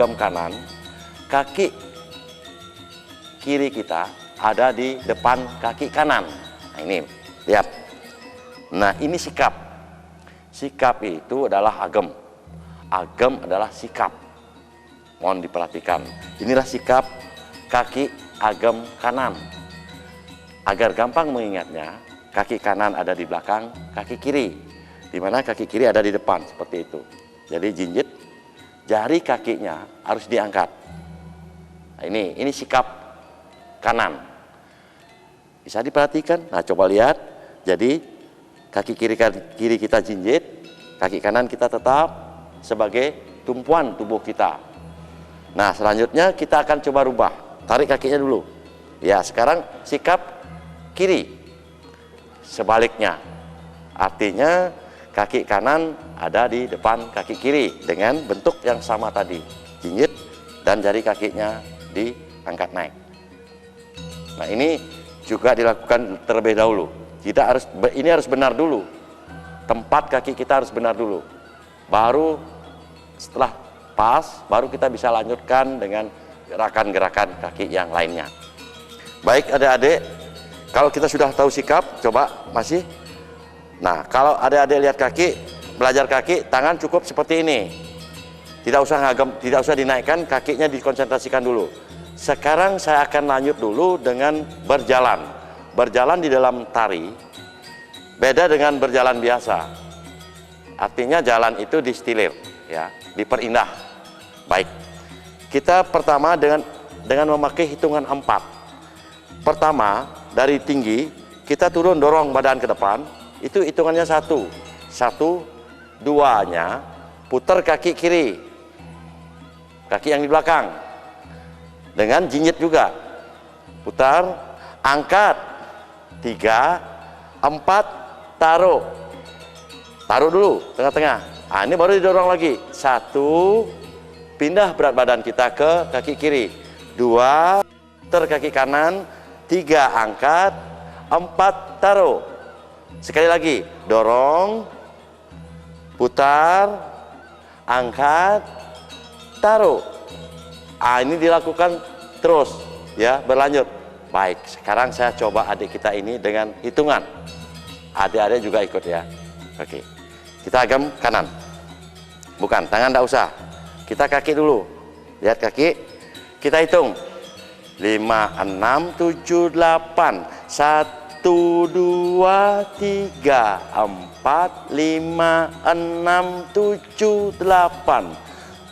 agam kanan, kaki kiri kita ada di depan kaki kanan. Nah ini, lihat. Nah ini sikap. Sikap itu adalah agam. Agam adalah sikap. Mohon diperhatikan. Inilah sikap kaki agam kanan. Agar gampang mengingatnya, kaki kanan ada di belakang kaki kiri, di mana kaki kiri ada di depan, seperti itu. Jadi jinjit, jari kakinya harus diangkat. Nah, ini sikap kanan. Bisa diperhatikan. Nah, coba lihat. Jadi kaki kiri kita jinjit, kaki kanan kita tetap sebagai tumpuan tubuh kita. Nah, selanjutnya kita akan coba rubah. Tarik kakinya dulu. Ya, sekarang sikap kiri. Sebaliknya. Artinya kaki kanan ada di depan kaki kiri dengan bentuk yang sama tadi. Jinjit dan jari kakinya diangkat naik. Nah, ini juga dilakukan terlebih dahulu. Ini harus benar dulu. Tempat kaki kita harus benar dulu. Baru setelah pas, baru kita bisa lanjutkan dengan gerakan-gerakan kaki yang lainnya. Baik adik-adik, kalau kita sudah tahu sikap, coba masih. Nah, kalau adik-adik lihat kaki, belajar kaki, tangan cukup seperti ini. Tidak usah dinaikkan, kakinya dikonsentrasikan dulu. Sekarang saya akan lanjut dulu dengan berjalan. Berjalan di dalam tari beda dengan berjalan biasa. Artinya jalan itu distilir, ya, diperindah. Baik. Kita pertama dengan memakai hitungan 4. Pertama, dari tinggi kita turun dorong badan ke depan. Itu hitungannya 1. 1, 2-nya putar kaki kiri. Kaki yang di belakang. Dengan jinjit juga, putar, angkat, 3, 4, taruh dulu tengah-tengah. Nah, ini baru didorong lagi. 1, pindah berat badan kita ke kaki kiri. 2, putar kaki kanan. 3, angkat. 4, taruh. Sekali lagi, dorong, putar, angkat, taruh. Ini dilakukan terus, ya, berlanjut. Baik, sekarang saya coba adik kita ini dengan hitungan. Adik-adik juga ikut, ya. Oke, kita agam kanan. Bukan, tangan tidak usah. Kita kaki dulu. Lihat kaki. Kita hitung. 5, 6, 7, 8. 1, 2, 3, 4, 5, 6, 7, 8.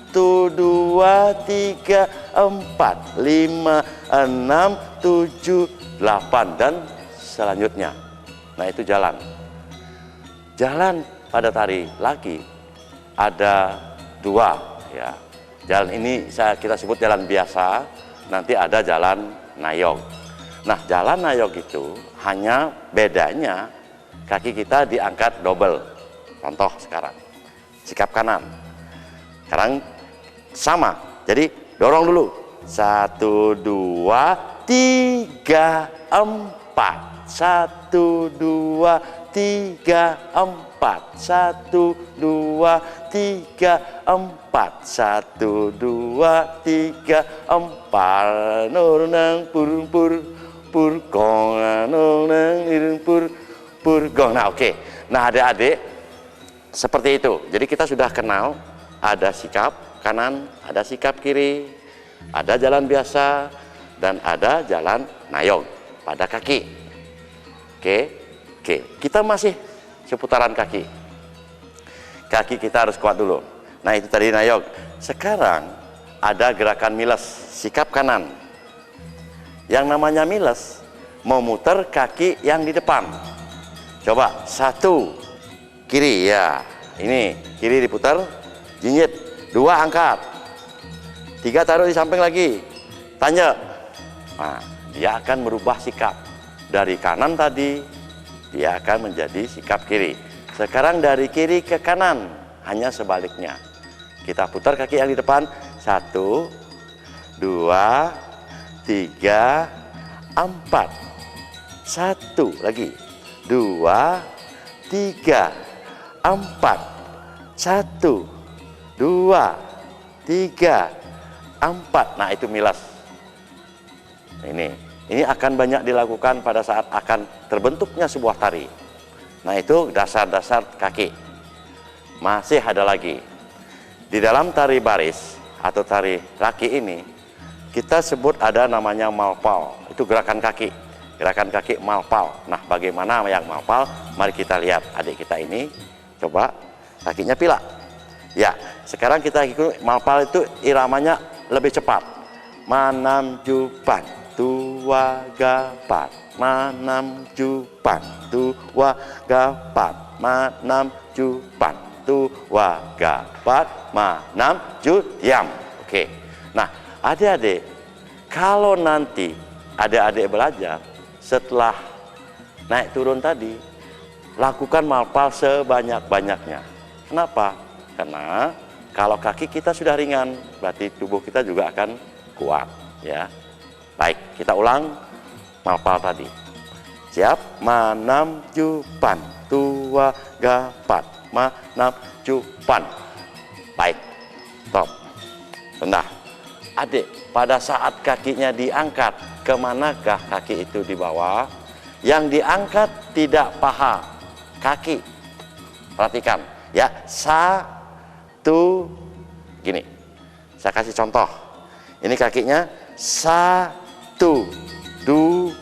1, 2, 3, 4, 5, 6, 7, 8 dan selanjutnya. Nah, itu jalan. Jalan pada tari laki ada 2, ya. Jalan ini kita sebut jalan biasa, nanti ada jalan nayog. Nah, jalan nayog itu hanya bedanya kaki kita diangkat double. Contoh sekarang. Sikap kanan. Sekarang sama, jadi dorong dulu. 1, 2, 3, 4. 1, 2, 3, 4. 1, 2, 3, 4. 1, 2, 3, 4. Nang pur pur gong, nang irung pur gong. Nah, oke. Nah, adik-adik seperti itu. Jadi kita sudah kenal ada sikap kanan, ada sikap kiri, ada jalan biasa, dan ada jalan nayog pada kaki. Oke, kita masih seputaran kaki. Kaki kita harus kuat dulu. Nah, itu tadi nayog. Sekarang ada gerakan miles, sikap kanan. Yang namanya miles, memutar kaki yang di depan. Coba, 1, kiri, ya. Ini, kiri diputar, jinjit. 2, angkat. 3, taruh di samping lagi. Tanya. Nah, dia akan merubah sikap. Dari kanan tadi, dia akan menjadi sikap kiri. Sekarang dari kiri ke kanan, hanya sebaliknya. Kita putar kaki yang di depan. 1, 2, 3, 4. 1 lagi. 2, 3, 4. 1, 2, 3, 4. Nah, itu milas. Ini akan banyak dilakukan pada saat akan terbentuknya sebuah tari. Nah, itu dasar-dasar kaki. Masih ada lagi. Di dalam tari baris atau tari laki ini, kita sebut ada namanya malpal. Itu gerakan kaki. Gerakan kaki malpal. Nah, bagaimana yang malpal? Mari kita lihat adik kita ini. Coba kakinya pilak. Ya, sekarang kita ikut malpal itu iramanya lebih cepat. Manam jupan, tua gapat, manam jupan, tua gapat, manam jupan, tua gapat, manam juyam. Oke. Nah, adik-adik, kalau nanti adik-adik belajar setelah naik turun tadi, lakukan malpal sebanyak-banyaknya. Kenapa? Karena kalau kaki kita sudah ringan, berarti tubuh kita juga akan kuat, ya. Baik, kita ulang malpal tadi. Siap? Manam jupan, tua gapat, manam jupan. Baik, top. Rendah. Adik, pada saat kakinya diangkat, kemanakah kaki itu dibawa? Yang diangkat tidak paha kaki. Perhatikan, ya. Gini, saya kasih contoh. Ini kakinya 1, 2,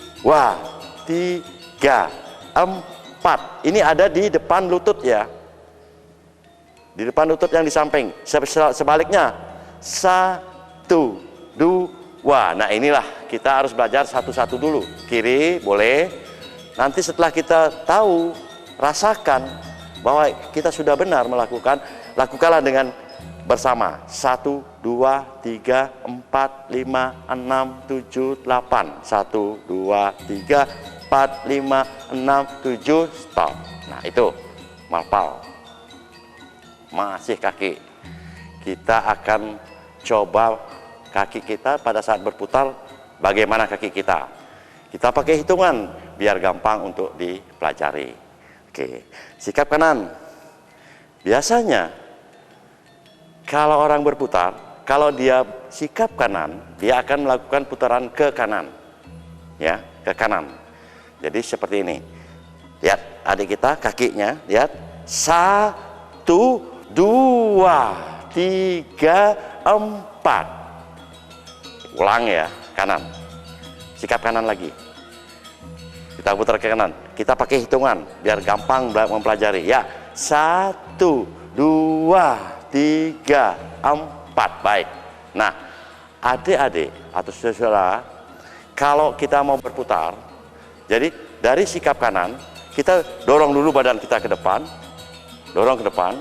3, 4. Ini ada di depan lutut, ya. Di depan lutut yang di samping. Sebaliknya 1, 2. Nah, inilah kita harus belajar satu-satu dulu. Kiri boleh. Nanti setelah kita tahu, rasakan bahwa kita sudah benar melakukan, lakukanlah dengan bersama. 1, 2, 3, 4, 5, 6, 7, 8. 1, 2, 3, 4, 5, 6, 7, stop. Nah, itu malpal. Masih kaki. Kita akan coba kaki kita pada saat berputar, bagaimana kaki kita. Kita pakai hitungan biar gampang untuk dipelajari. Oke, sikap kanan. Biasanya kalau orang berputar, kalau dia sikap kanan, dia akan melakukan putaran ke kanan. Ya, ke kanan. Jadi seperti ini. Lihat adik kita kakinya, lihat. 1, 2, 3, 4. Ulang ya, kanan. Sikap kanan lagi. Kita putar ke kanan. Kita pakai hitungan biar gampang mempelajari. Ya, 1, 2, 3, 4. Baik. Nah, adik-adik atau saudara, kalau kita mau berputar, jadi dari sikap kanan, kita dorong dulu badan kita ke depan. Dorong ke depan.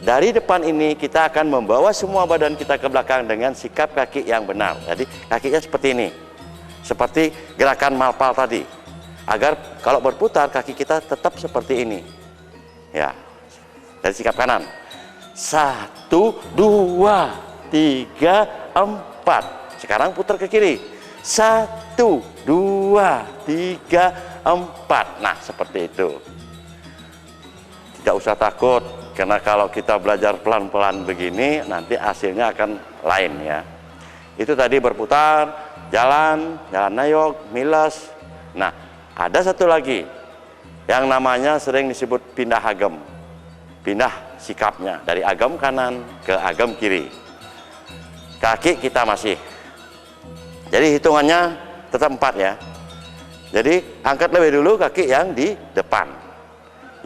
Dari depan ini kita akan membawa semua badan kita ke belakang dengan sikap kaki yang benar. Jadi kakinya seperti ini. Seperti gerakan malpal tadi. Agar kalau berputar kaki kita tetap seperti ini. Ya. Dari sikap kanan. 1, 2, 3, 4. Sekarang putar ke kiri. 1, 2, 3, 4. Nah, seperti itu. Tidak usah takut. Karena kalau kita belajar pelan-pelan begini, nanti hasilnya akan lain, ya. Itu tadi berputar, jalan nayok, milas. Nah, ada satu lagi yang namanya sering disebut pindah agam. Pindah sikapnya dari agam kanan ke agam kiri. Kaki kita masih. Jadi hitungannya tetap 4, ya. Jadi angkat lebih dulu kaki yang di depan.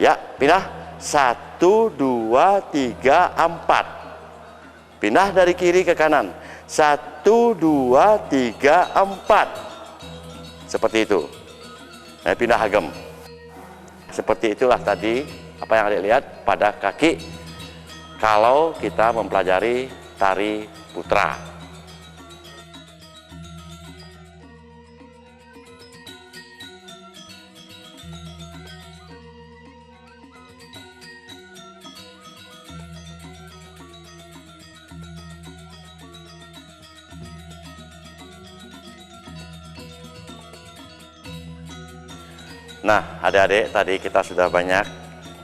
Ya, pindah. 1, 2, 3, 4. Pindah dari kiri ke kanan. 1, 2, 3, 4. Seperti itu. Nah, pindah agam. Seperti itulah tadi apa yang Adik lihat pada kaki kalau kita mempelajari tari putra. Nah, adik-adik, tadi kita sudah banyak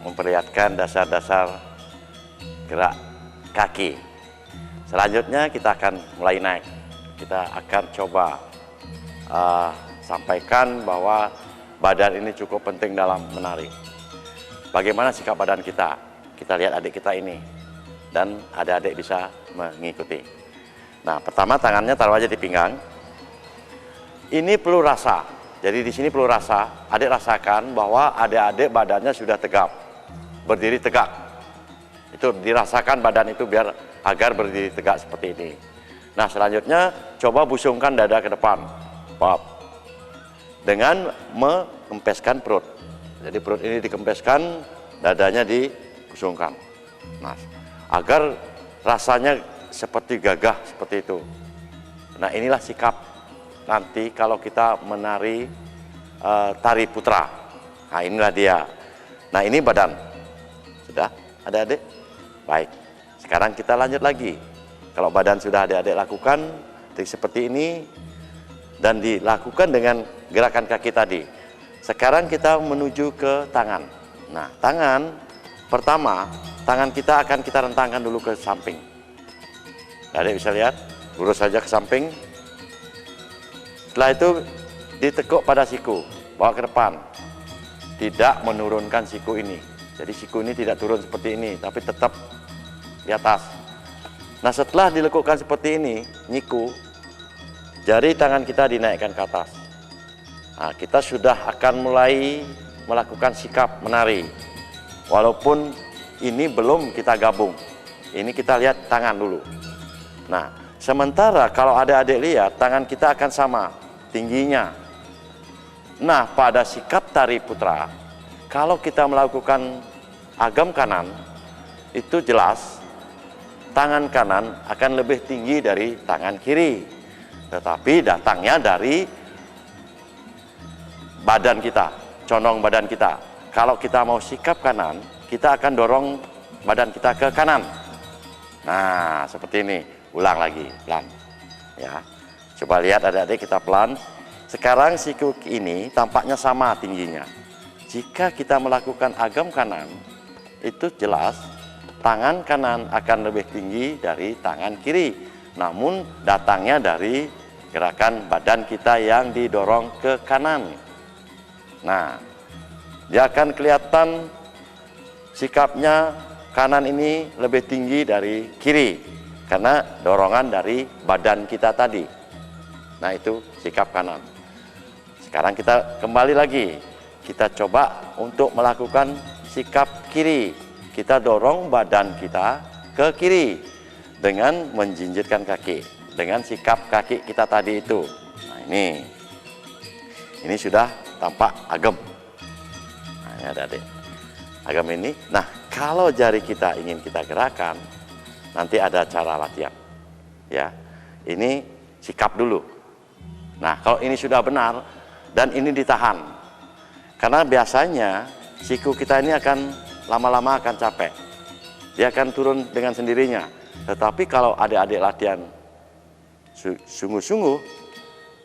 memperlihatkan dasar-dasar gerak kaki. Selanjutnya kita akan mulai naik. Kita akan coba sampaikan bahwa badan ini cukup penting dalam menari. Bagaimana sikap badan kita? Kita lihat adik kita ini, dan adik-adik bisa mengikuti. Nah, pertama tangannya taruh aja di pinggang. Ini perlu rasa. Jadi di sini perlu rasa. Adik rasakan bahwa adik-adik badannya sudah tegap, berdiri tegak. Itu dirasakan badan itu biar agar berdiri tegak seperti ini. Nah, selanjutnya coba busungkan dada ke depan, Pap, dengan mengempeskan perut. Jadi perut ini dikempeskan, dadanya dibusungkan. Nah, agar rasanya seperti gagah seperti itu. Nah, inilah sikap nanti kalau kita menari tari putra. Nah, inilah dia. Nah, ini badan. Sudah, adik-adik? Baik. Sekarang kita lanjut lagi. Kalau badan sudah adik-adik lakukan seperti ini dan dilakukan dengan gerakan kaki tadi. Sekarang kita menuju ke tangan. Nah, tangan pertama, tangan kita akan kita rentangkan dulu ke samping. Adik bisa lihat, lurus saja ke samping. Setelah itu ditekuk pada siku, bawa ke depan. Tidak menurunkan siku ini. Jadi siku ini tidak turun seperti ini, tapi tetap di atas. Nah, setelah dilekukkan seperti ini, nyiku, jari tangan kita dinaikkan ke atas. Nah, kita sudah akan mulai melakukan sikap menari. Walaupun ini belum kita gabung. Ini kita lihat tangan dulu. Nah, sementara kalau adik-adik lihat, tangan kita akan sama tingginya. Nah, pada sikap tari putra, kalau kita melakukan agam kanan, itu jelas tangan kanan akan lebih tinggi dari tangan kiri. Tetapi datangnya dari badan kita, condong badan kita. Kalau kita mau sikap kanan, kita akan dorong badan kita ke kanan. Nah, seperti ini. Ulang lagi, pelan. Ya. Coba lihat adik-adik, kita pelan. Sekarang siku ini tampaknya sama tingginya. Jika kita melakukan agam kanan, itu jelas tangan kanan akan lebih tinggi dari tangan kiri. Namun datangnya dari gerakan badan kita yang didorong ke kanan. Nah, dia akan kelihatan sikapnya kanan ini lebih tinggi dari kiri karena dorongan dari badan kita tadi. Nah, itu sikap kanan. Sekarang kita kembali lagi. Kita coba untuk melakukan sikap kiri. Kita dorong badan kita ke kiri dengan menjinjitkan kaki, dengan sikap kaki kita tadi itu. Nah, ini sudah tampak agam. Nah, ini adik-adik. Agam ini. Nah, kalau jari kita ingin kita gerakan, nanti ada cara latihan. Ya, ini sikap dulu. Nah, kalau ini sudah benar dan ini ditahan, karena biasanya siku kita ini akan lama-lama akan capek. Dia akan turun dengan sendirinya. Tetapi kalau adik-adik latihan sungguh-sungguh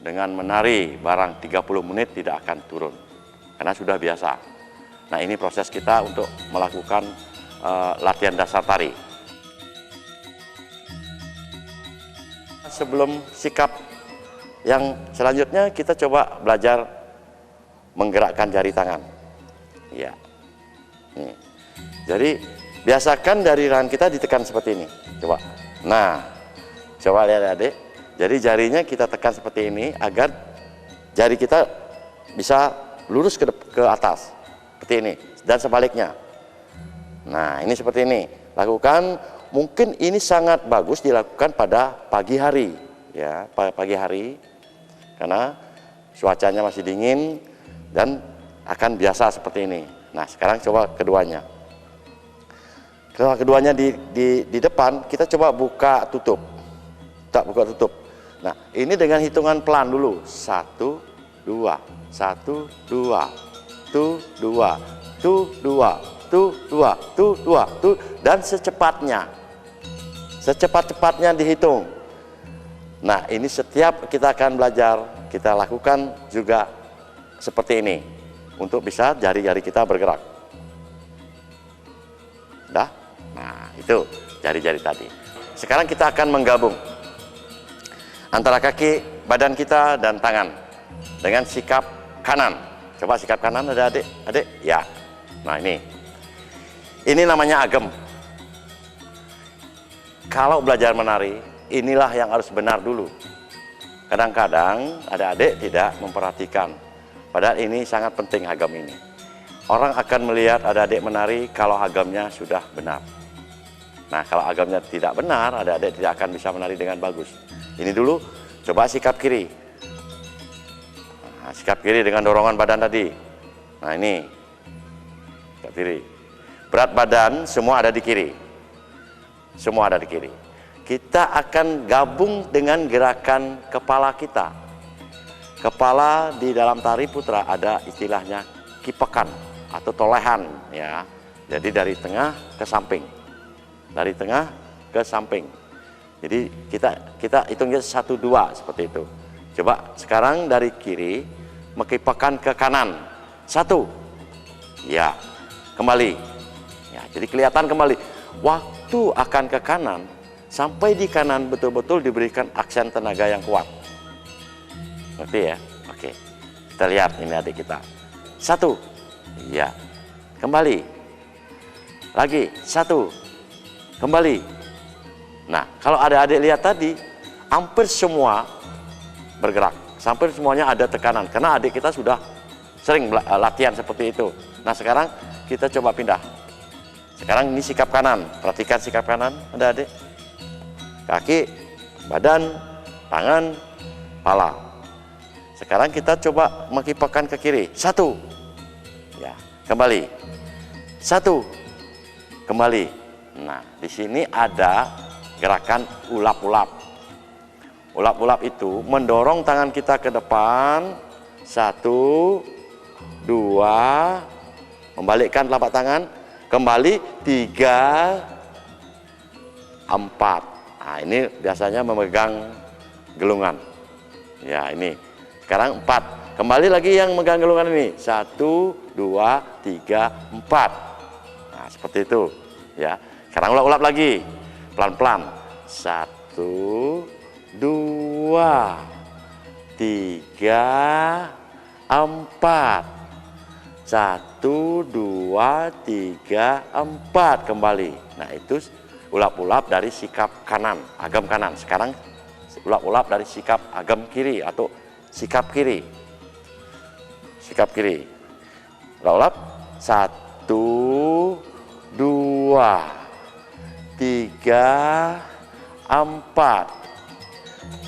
dengan menari barang 30 menit tidak akan turun. Karena sudah biasa. Nah, ini proses kita untuk melakukan latihan dasar tari. Sebelum sikap yang selanjutnya, kita coba belajar menggerakkan jari tangan. Ya. Jadi biasakan dari tangan kita ditekan seperti ini. Coba. Nah, coba lihat adik. Jadi jarinya kita tekan seperti ini agar jari kita bisa lurus ke atas. Seperti ini. Dan sebaliknya. Nah, ini seperti ini. Lakukan. Mungkin ini sangat bagus dilakukan pada pagi hari. Ya, pagi hari. Karena cuacanya masih dingin dan akan biasa seperti ini. Nah, sekarang coba keduanya. Kalau keduanya di depan, kita coba buka tutup. Tak buka tutup. Nah, ini dengan hitungan pelan dulu. 1, 2, 1, 2, 2, 2, 2, dan secepatnya. Secepat-cepatnya dihitung. Nah, ini setiap kita akan belajar, kita lakukan juga seperti ini. Untuk bisa jari-jari kita bergerak. Dah? Nah, itu jari-jari tadi. sekarang kita akan menggabung antara kaki, badan kita, dan tangan dengan sikap kanan. Coba sikap kanan, ada adik? Adik? Ya. Nah ini namanya agem. Kalau belajar menari, inilah yang harus benar dulu. Kadang-kadang ada adik tidak memperhatikan. Padahal ini sangat penting agam ini. Orang akan melihat ada adik menari kalau agamnya sudah benar. Nah, kalau agamnya tidak benar, ada adik tidak akan bisa menari dengan bagus. Ini dulu, coba sikap kiri. Nah, sikap kiri dengan dorongan badan tadi. Nah ini, sikap kiri. Berat badan semua ada di kiri. Semua ada di kiri. Kita akan gabung dengan gerakan kepala kita. Kepala di dalam tari putra ada istilahnya kipekan atau tolehan, ya. Jadi dari tengah ke samping, dari tengah ke samping. Jadi kita hitungnya 1, 2 seperti itu. Coba sekarang dari kiri mengipakan ke kanan. 1, ya, kembali. Ya, jadi kelihatan kembali. Waktu akan ke kanan, sampai di kanan betul-betul diberikan aksen tenaga yang kuat. Ngerti ya? Oke, kita lihat ini adik kita. 1. Ya, kembali lagi. 1, kembali. Nah, kalau ada adik lihat tadi, hampir semua bergerak, hampir semuanya ada tekanan, karena adik kita sudah sering latihan seperti itu. Nah, sekarang kita coba pindah. Sekarang ini sikap kanan, perhatikan sikap kanan, ada adik. Kaki, badan, tangan, kepala. Sekarang kita coba mengipakan ke kiri. 1, ya, kembali. 1, kembali. Nah, di sini ada gerakan ulap-ulap. Ulap-ulap itu mendorong tangan kita ke depan. 1, 2, membalikkan telapak tangan, kembali. 3, 4. Nah, ini biasanya memegang gelungan. Ya, ini. Sekarang 4. Kembali lagi yang megang gelungan ini. 1, 2, 3, 4. Nah, seperti itu. Ya. Sekarang ulap-ulap lagi. Pelan-pelan. 1, 2, 3, 4. 1, 2, 3, 4. Kembali. Nah, itu ulap-ulap dari sikap kanan, agam kanan. Sekarang ulap-ulap dari sikap agam kiri atau sikap kiri. Sikap kiri. Ulap-ulap. 1, 2, 3, 4,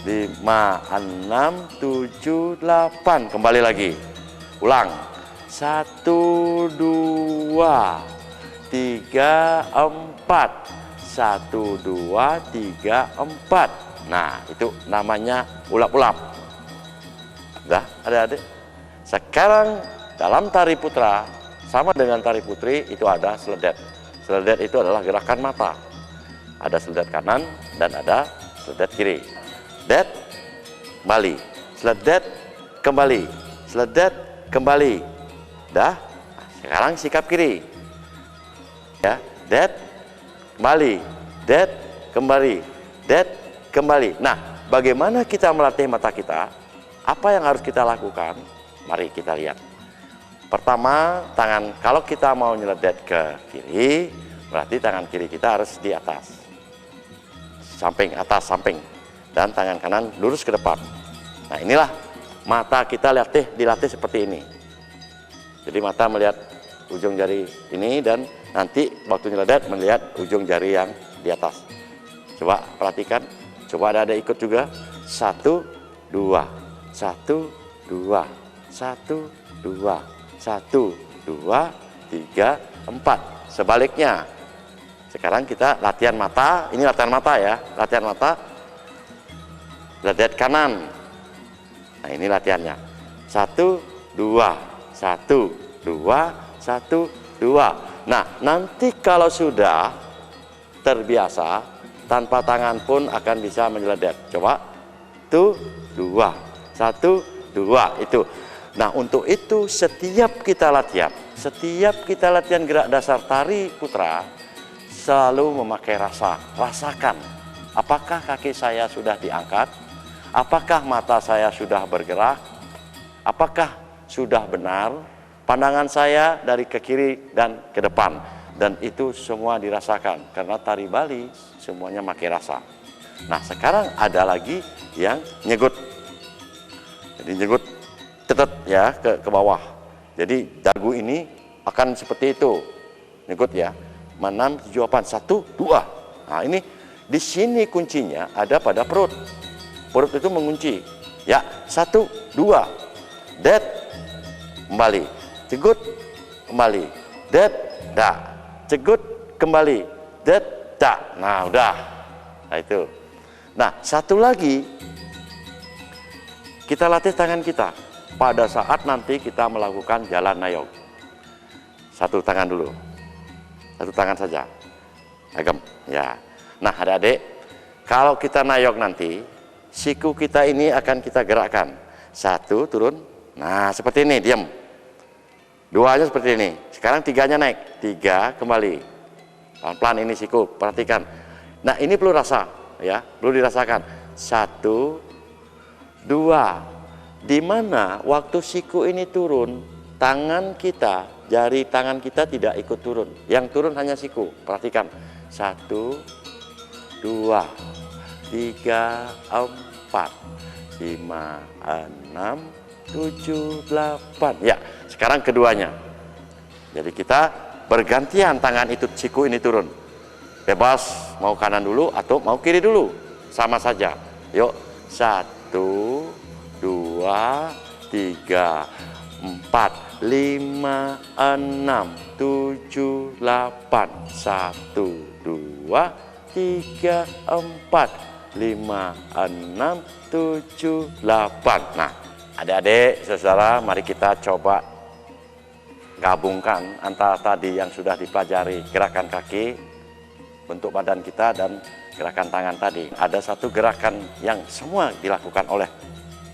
5, 6, 7, 8. Kembali lagi. Ulang. 1, 2, 3, 4. 1, 2, 3, 4. Nah, itu namanya ulap-ulap. Udah, adik-adik. Sekarang dalam tari putra sama dengan tari putri itu ada seledet. Seledet itu adalah gerakan mata. Ada seledet kanan dan ada seledet kiri. Det, kembali. Seledet, kembali. Seledet, kembali. Dah. Sekarang sikap kiri. Ya, det, kembali. Det, kembali. Det, kembali. Nah, bagaimana kita melatih mata kita? Apa yang harus kita lakukan? Mari kita lihat. Pertama, tangan, kalau kita mau nyeledet ke kiri, berarti tangan kiri kita harus di atas. Samping, atas, samping. Dan tangan kanan lurus ke depan. Nah, inilah mata kita dilatih seperti ini. Jadi mata melihat ujung jari ini dan nanti waktu nyeledet melihat ujung jari yang di atas. Coba perhatikan, coba ada ikut juga. 1, 2, 1, 2, 1, 2, 1, 2, 3, 4. Sebaliknya. Sekarang kita latihan mata, ini latihan mata ya, latihan mata. Seledet kanan. Nah, ini latihannya. 1, 2, 1, 2, 1, 2. Nah, nanti kalau sudah terbiasa, tanpa tangan pun akan bisa menyeledet. Coba. 1, 2, 1, 2. Itu. Nah, untuk itu setiap kita latihan gerak dasar tari putra, selalu memakai rasa. Rasakan. Apakah kaki saya sudah diangkat? Apakah mata saya sudah bergerak? Apakah sudah benar pandangan saya dari ke kiri dan ke depan? Dan itu semua dirasakan, karena tari Bali semuanya pakai rasa. Nah, sekarang ada lagi yang nyegut. Jadi nyegut tetet ya ke bawah. Jadi dagu ini akan seperti itu. Nyegut ya. 6, 7, 8, 1, 2. Nah, ini di sini kuncinya ada pada perut. Perut itu mengunci. Ya, 1, 2. Det, kembali. Cegut, kembali. Det, dak. Cegut, kembali. Det, dak. Nah, udah. Nah, itu. Nah, satu lagi. Kita latih tangan kita. Pada saat nanti kita melakukan jalan nayok. Satu tangan dulu. Satu tangan saja. Agam. Ya. Nah, adik-adik, kalau kita nayok nanti, siku kita ini akan kita gerakkan. 1, turun. Nah, seperti ini, diam. 2-nya seperti ini. Sekarang 3-nya naik. 3, kembali. Pelan-pelan ini siku, perhatikan. Nah, ini perlu rasa, ya, perlu dirasakan. 1, 2. Di mana waktu siku ini turun, tangan kita, jari tangan kita tidak ikut turun. Yang turun hanya siku. Perhatikan. 1, 2, 3, 4, 5, 6, 7, 8. Ya, sekarang keduanya. Jadi kita bergantian tangan itu, siku ini turun. Bebas, mau kanan dulu atau mau kiri dulu. Sama saja. Yuk, 1, 2, 3, 4, 5, 6, 7, 8. 1, 2, 3, 4, 5, 6, 7, 8. Nah, adik-adik, saudara, mari kita coba gabungkan antara tadi yang sudah dipelajari, gerakan kaki, bentuk badan kita, dan gerakan tangan tadi. Ada satu gerakan yang semua dilakukan oleh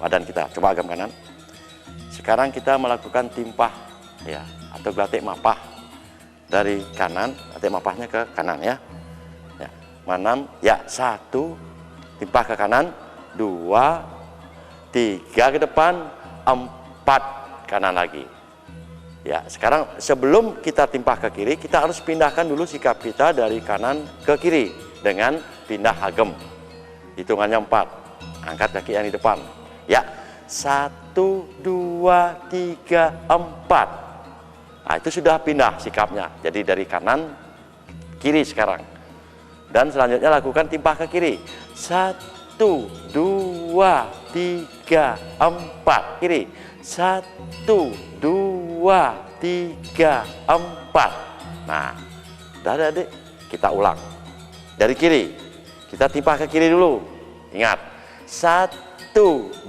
badan kita. Coba agam kanan. Sekarang kita melakukan timpah, ya, atau gelatik mapah dari kanan, gelatik mapahnya ke kanan, ya. Ya, 6, ya, 1, timpah ke kanan, 2, 3 ke depan, 4 kanan lagi. Ya, sekarang sebelum kita timpah ke kiri, kita harus pindahkan dulu sikap kita dari kanan ke kiri dengan pindah agem. Hitungannya 4. Angkat kaki yang di depan. Ya, 1, 2, 3, 4. Nah, itu sudah pindah sikapnya. Jadi dari kanan kiri sekarang. Dan selanjutnya lakukan timpah ke kiri. 1, 2, 3, 4. Kiri. 1, 2, 3, 4. Nah, udah adik, kita ulang. Dari kiri. Kita timpah ke kiri dulu. Ingat. 1, 2,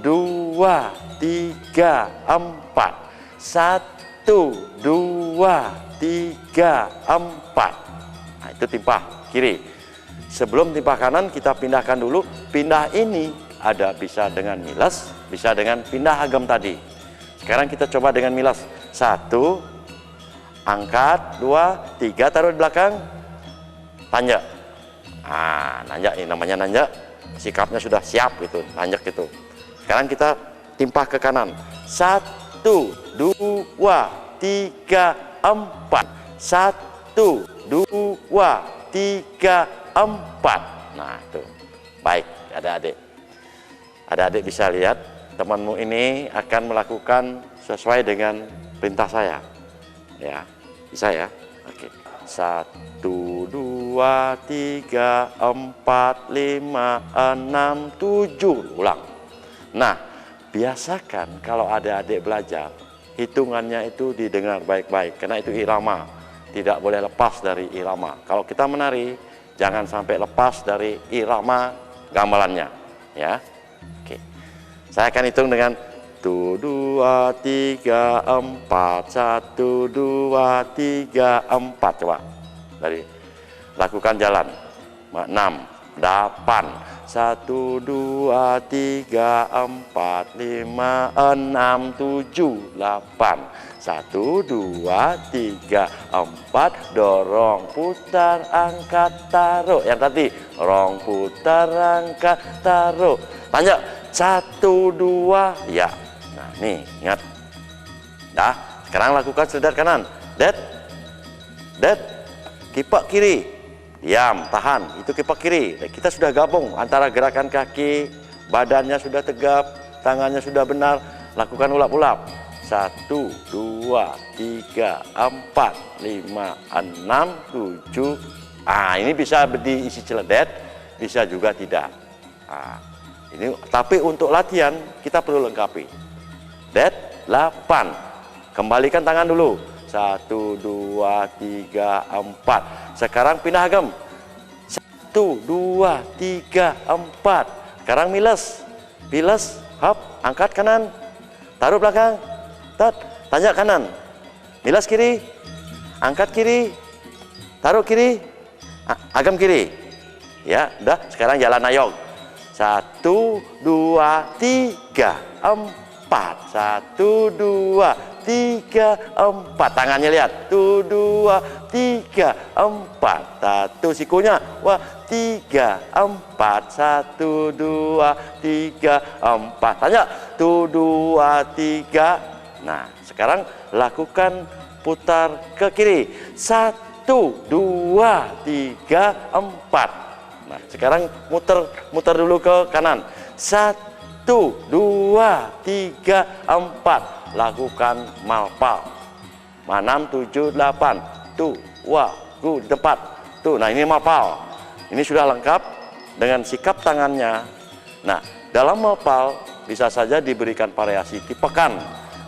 3, 4. 1, 2, 3, 4. Nah, itu timpah kiri. Sebelum timpah kanan, kita pindahkan dulu. Pindah ini ada bisa dengan milas, bisa dengan pindah agam tadi. Sekarang kita coba dengan milas. 1, angkat. 2, 3, taruh di belakang. Tanjak. Nah, nanjak ini namanya nanjak. Sikapnya sudah siap gitu, nanjak gitu. Sekarang kita timpah ke kanan. 1, 2, 3, 4. 1, 2, 3, 4. Nah, itu. Baik, adik-adik. Adik-adik bisa lihat temanmu ini akan melakukan sesuai dengan perintah saya. Ya, bisa ya? Oke. 1, 2, 3, 4, 5, 6, 7. Ulang. Nah, biasakan kalau adik-adik belajar, hitungannya itu didengar baik-baik, karena itu irama. Tidak boleh lepas dari irama. Kalau kita menari, jangan sampai lepas dari irama gamelannya. Ya, oke. Saya akan hitung dengan 1, 2, 3, 4. 1, 2, 3, 4. Coba dari lakukan jalan. 6, 8, 1, 2, 3, 4, 5, 6, 7, 8. 1, 2, 3, 4. Dorong, putar, angkat, taruh. Yang tadi, rong, putar, angkat, taruh. Lanjut. 1, 2, ya. Nah, nih, ingat. Dah, sekarang lakukan sedat kanan. Det, det, kipak kiri. Diam, tahan. Itu kipak kiri. Kita sudah gabung antara gerakan kaki, badannya sudah tegap, tangannya sudah benar. Lakukan ulap-ulap. 1, 2, 3, 4, 5, 6, 7. Ini bisa diisi celedet, bisa juga tidak. Ini tapi untuk latihan kita perlu lengkapi. Det, 8. Kembalikan tangan dulu. 1, 2, 3, 4. Sekarang pindah agam. 1, 2, 3, 4. Sekarang miles. Miles, hop, angkat kanan. Taruh belakang. Tanjak kanan. Miles kiri. Angkat kiri. Taruh kiri. Agam kiri. Ya, udah. Sekarang jalan ayog. 1, 2, 3, 4. 1, 2, 3, 4. Tangannya lihat. 1, 2, 3, 4. 1 sikunya. 3, 4. 1, 2, 3, 4. Tanya. 1, 2, 3. Nah, sekarang lakukan putar ke kiri. 1, 2, 3, 4. Nah, sekarang muter dulu ke kanan. 1, 2, 3, 4. Lakukan malpal. 6, 7, 8. Tuh, wah, di tempat. Tuh, nah ini malpal. Ini sudah lengkap dengan sikap tangannya. Nah, dalam malpal bisa saja diberikan variasi tipekan.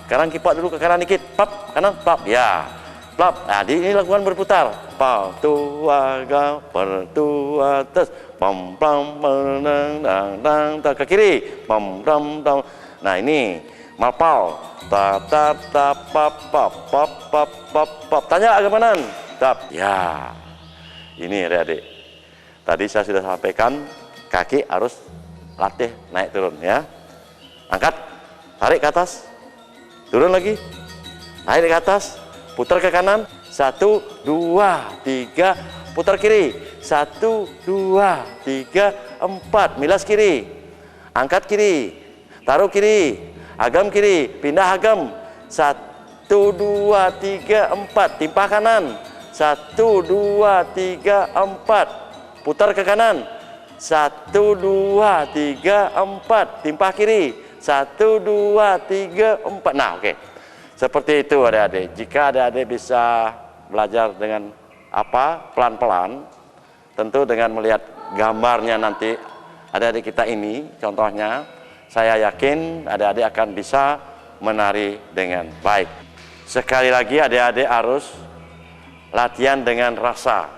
Sekarang kipak dulu ke kanan dikit. Pap, kanan, pap. Ya. Plap. Nah, ini lakukan berputar. Pal, tua, ga, pertua, tes. Pam, pam, menang, dang, dang, tak ke kiri. Pam, pam, pam. Nah, ini malpal. Tap, tap, tap, pap, pap, pap, pap, pap, pap. Tanya agak mana? Tap. Ya. Ini adik-adik. Tadi saya sudah sampaikan kaki harus latih naik turun ya. Angkat, tarik ke atas. Turun lagi. Naik ke atas. Putar ke kanan. 1, 2, 3. Putar kiri. 1, 2, 3, 4. Milas kiri. Angkat kiri. Taruh kiri. Agam kiri. Pindah agam. 1, 2, 3, 4. Timpah kanan. 1, 2, 3, 4. Putar ke kanan. 1, 2, 3, 4. Timpah kiri. 1, 2, 3, 4. Nah, oke. Seperti itu adik-adik. Jika adik-adik bisa belajar dengan pelan-pelan, tentu dengan melihat gambarnya nanti adik-adik kita ini, contohnya, saya yakin adik-adik akan bisa menari dengan baik. Sekali lagi adik-adik harus latihan dengan rasa,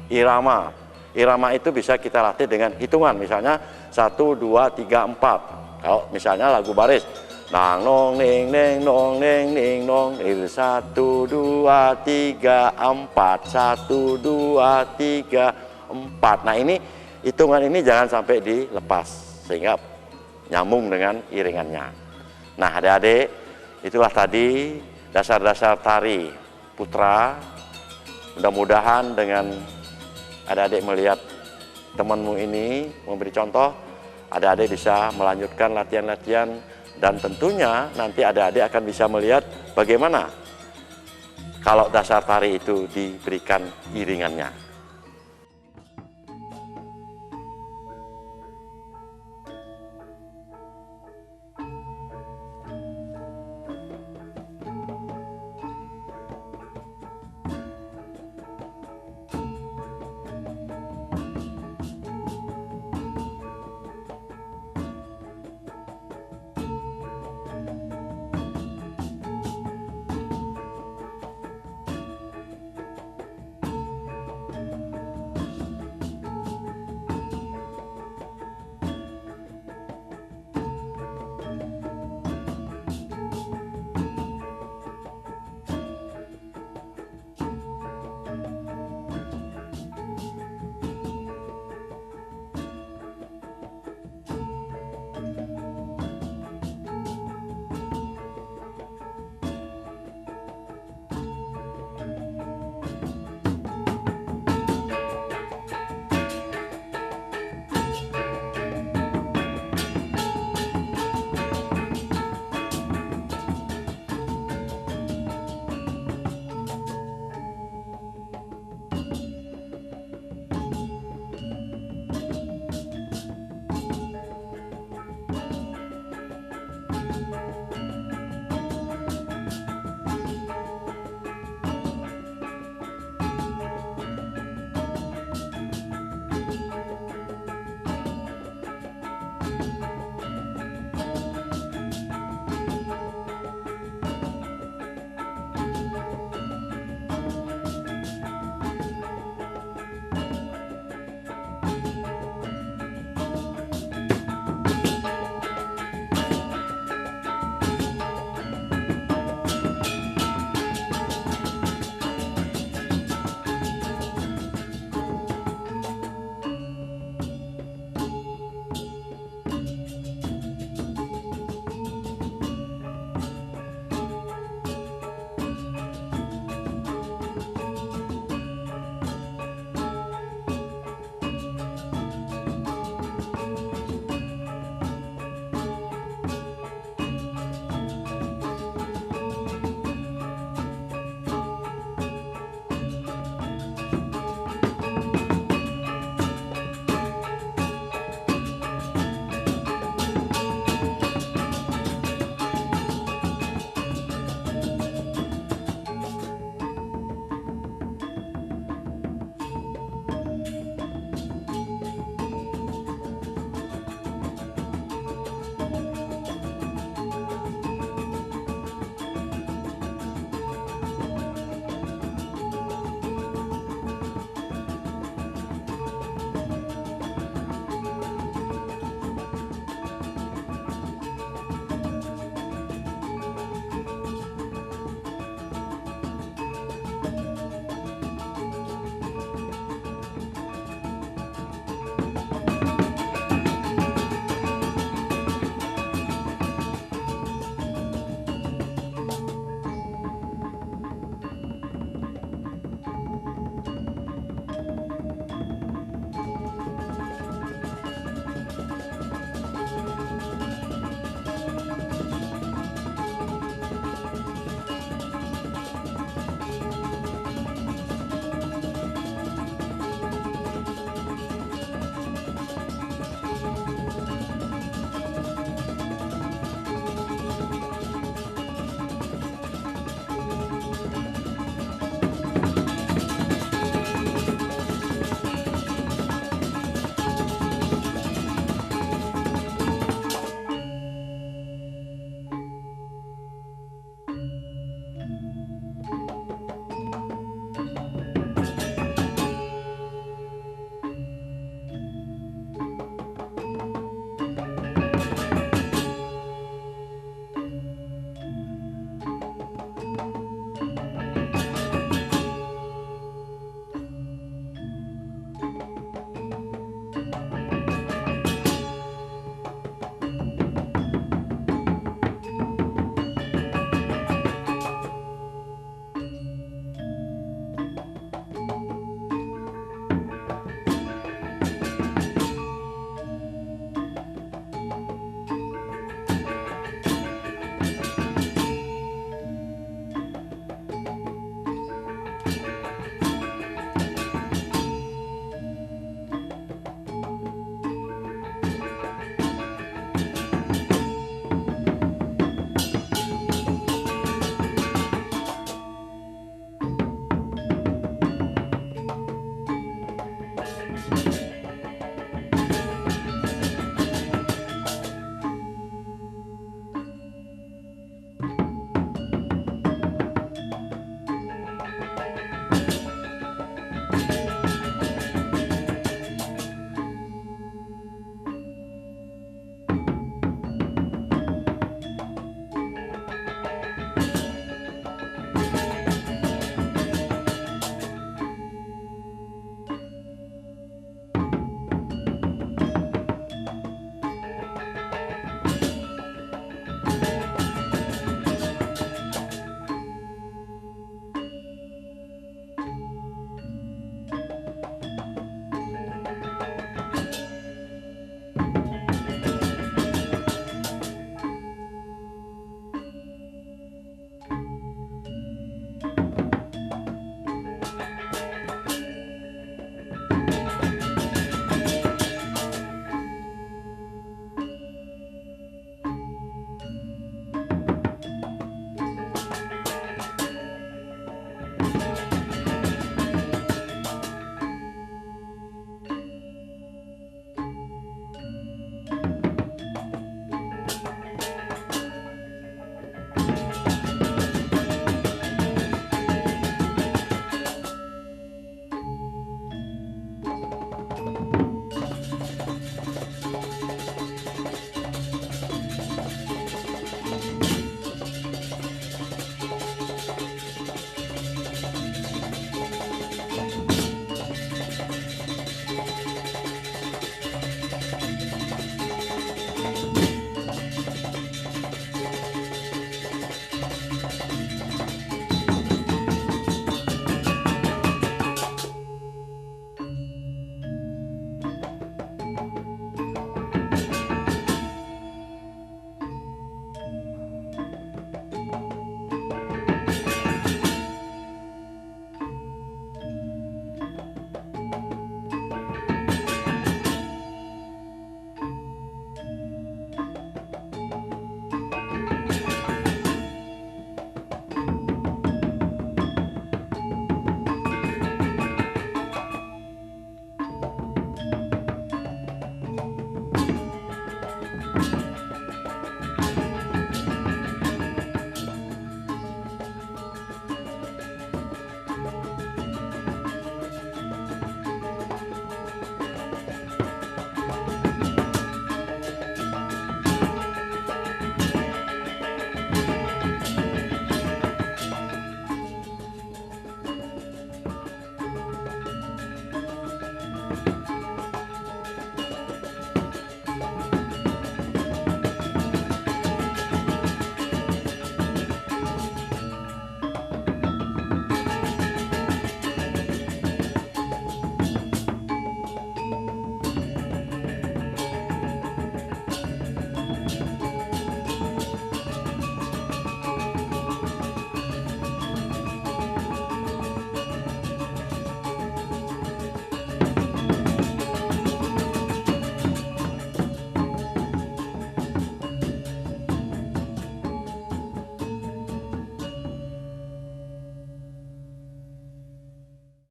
irama. Irama itu bisa kita latih dengan hitungan, misalnya 1, 2, 3, 4. Kalau misalnya lagu baris, nang nong ning neng nong neng ning nong 1, 2, 3, 4. 1, 2, 3, 4. Nah, ini hitungan ini jangan sampai dilepas sehingga nyambung dengan iringannya. Nah, adik-adik, itulah tadi dasar-dasar tari putra. Mudah-mudahan dengan adik-adik melihat temanmu ini memberi contoh, adik-adik bisa melanjutkan latihan-latihan. Dan tentunya nanti adik-adik akan bisa melihat bagaimana kalau dasar tari itu diberikan iringannya.